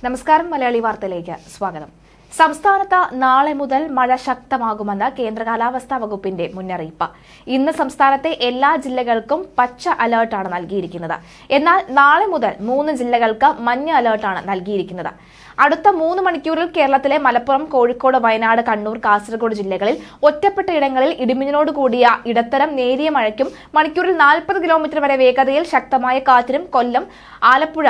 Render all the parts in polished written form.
നമസ്കാരം. മലയാളി വാർത്തയിലേക്ക് സ്വാഗതം. സംസ്ഥാനത്ത് നാളെ മുതൽ മഴ ശക്തമാകുമെന്ന് കേന്ദ്ര കാലാവസ്ഥാ വകുപ്പിന്റെ മുന്നറിയിപ്പ്. ഇന്ന് സംസ്ഥാനത്തെ എല്ലാ ജില്ലകൾക്കും പച്ച അലർട്ടാണ് നൽകിയിരിക്കുന്നത്. എന്നാൽ നാളെ മുതൽ 3 ജില്ലകൾക്ക് മഞ്ഞ അലർട്ടാണ് നൽകിയിരിക്കുന്നത്. അടുത്ത 3 മണിക്കൂറിൽ കേരളത്തിലെ മലപ്പുറം, കോഴിക്കോട്, വയനാട്, കണ്ണൂർ, കാസർഗോഡ് ജില്ലകളിൽ ഒറ്റപ്പെട്ട ഇടങ്ങളിൽ ഇടിമിന്നലോട് കൂടിയ ഇടത്തരം നേരിയ മഴയ്ക്കും മണിക്കൂറിൽ 40 കിലോമീറ്റർ വരെ വേഗതയിൽ ശക്തമായ കാറ്റിനും കൊല്ലം, ആലപ്പുഴ,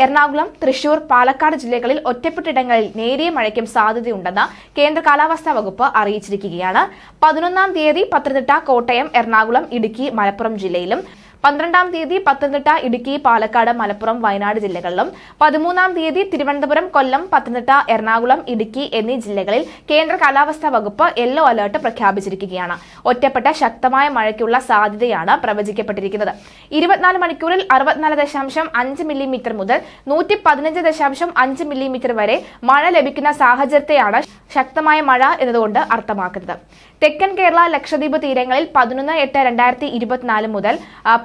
എറണാകുളം, തൃശൂർ, പാലക്കാട് ജില്ലകളിൽ ഒറ്റപ്പെട്ടിടങ്ങളിൽ നേരിയ മഴയ്ക്കും സാധ്യതയുണ്ടെന്ന് കേന്ദ്ര കാലാവസ്ഥാ വകുപ്പ് അറിയിച്ചിരിക്കുകയാണ്. 11-ാം തീയതി പത്തനംതിട്ട, കോട്ടയം, എറണാകുളം, ഇടുക്കി, മലപ്പുറം ജില്ലയിലും 12-ാം തീയതി പത്തനംതിട്ട, ഇടുക്കി, പാലക്കാട്, മലപ്പുറം, വയനാട് ജില്ലകളിലും 13-ാം തീയതി തിരുവനന്തപുരം, കൊല്ലം, പത്തനംതിട്ട, എറണാകുളം, ഇടുക്കി എന്നീ ജില്ലകളിൽ കേന്ദ്ര കാലാവസ്ഥാ വകുപ്പ് യെല്ലോ അലർട്ട് പ്രഖ്യാപിച്ചിരിക്കുകയാണ്. ഒറ്റപ്പെട്ട ശക്തമായ മഴയ്ക്കുള്ള സാധ്യതയാണ് പ്രവചിക്കപ്പെട്ടിരിക്കുന്നത്. 24 മണിക്കൂറിൽ 64.5 മില്ലിമീറ്റർ മുതൽ 115.5 മില്ലിമീറ്റർ വരെ മഴ ലഭിക്കുന്ന സാഹചര്യത്തെയാണ് ശക്തമായ മഴ എന്നതുകൊണ്ട് അർത്ഥമാക്കുന്നത്. തെക്കൻ കേരള, ലക്ഷദ്വീപ് തീരങ്ങളിൽ 11/8/2024 മുതൽ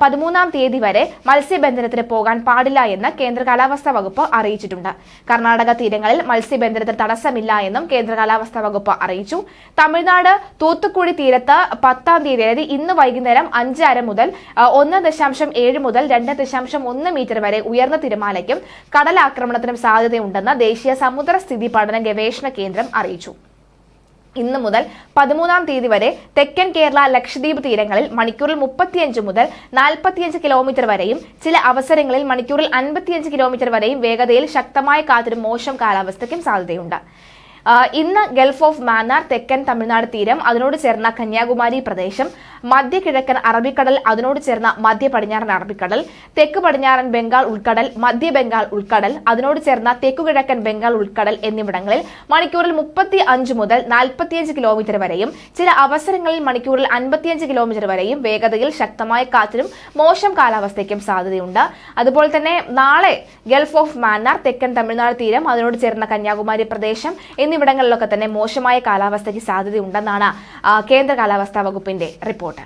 13-ാം തീയതി വരെ മത്സ്യബന്ധനത്തിന് പോകാൻ പാടില്ല എന്ന് കേന്ദ്ര കാലാവസ്ഥാ വകുപ്പ് അറിയിച്ചിട്ടുണ്ട്. കർണാടക തീരങ്ങളിൽ മത്സ്യബന്ധനത്തിന് തടസ്സമില്ല എന്നും കേന്ദ്ര കാലാവസ്ഥാ വകുപ്പ് അറിയിച്ചു. തമിഴ്നാട് തൂത്തുക്കുടി തീരത്ത് 10-ാം തീയതി, അതായത് ഇന്ന് വൈകുന്നേരം 5:30 മുതൽ 1.7 മുതൽ 2.1 മീറ്റർ വരെ ഉയർന്ന തിരമാലയ്ക്കും കടലാക്രമണത്തിനും സാധ്യതയുണ്ടെന്ന് ദേശീയ സമുദ്രസ്ഥിതി പഠന ഗവേഷണ കേന്ദ്രം അറിയിച്ചു. ഇന്ന് മുതൽ 13-ാം തീയതി വരെ തെക്കൻ കേരള, ലക്ഷദ്വീപ് തീരങ്ങളിൽ മണിക്കൂറിൽ 35 മുതൽ 45 കിലോമീറ്റർ വരെയും ചില അവസരങ്ങളിൽ മണിക്കൂറിൽ 55 കിലോമീറ്റർ വരെയും വേഗതയിൽ ശക്തമായ കാറ്റിനും മോശം കാലാവസ്ഥയ്ക്കും സാധ്യതയുണ്ട്. ഇന്ന് ഗൾഫ് ഓഫ് മാന്നാർ, തെക്കൻ തമിഴ്നാട് തീരം, അതിനോട് ചേർന്ന കന്യാകുമാരി പ്രദേശം, മധ്യ കിഴക്കൻ അറബിക്കടൽ, അതിനോട് ചേർന്ന മധ്യ പടിഞ്ഞാറൻ അറബിക്കടൽ, തെക്ക് പടിഞ്ഞാറൻ ബംഗാൾ ഉൾക്കടൽ, മധ്യ ബംഗാൾ ഉൾക്കടൽ, അതിനോട് ചേർന്ന തെക്കുകിഴക്കൻ ബംഗാൾ ഉൾക്കടൽ എന്നിവിടങ്ങളിൽ മണിക്കൂറിൽ 35 മുതൽ 45 കിലോമീറ്റർ വരെയും ചില അവസരങ്ങളിൽ മണിക്കൂറിൽ 55 കിലോമീറ്റർ വരെയും വേഗതയിൽ ശക്തമായ കാറ്റിനും മോശം കാലാവസ്ഥയ്ക്കും സാധ്യതയുണ്ട്. അതുപോലെ തന്നെ നാളെ ഗൾഫ് ഓഫ് മാന്നാർ, തെക്കൻ തമിഴ്നാട് തീരം, അതിനോട് ചേർന്ന കന്യാകുമാരി പ്രദേശം എന്നിവിടങ്ങളിലൊക്കെ തന്നെ മോശമായ കാലാവസ്ഥയ്ക്ക് സാധ്യതയുണ്ടെന്നാണ് കേന്ദ്ര കാലാവസ്ഥാ വകുപ്പിന്റെ റിപ്പോർട്ട്.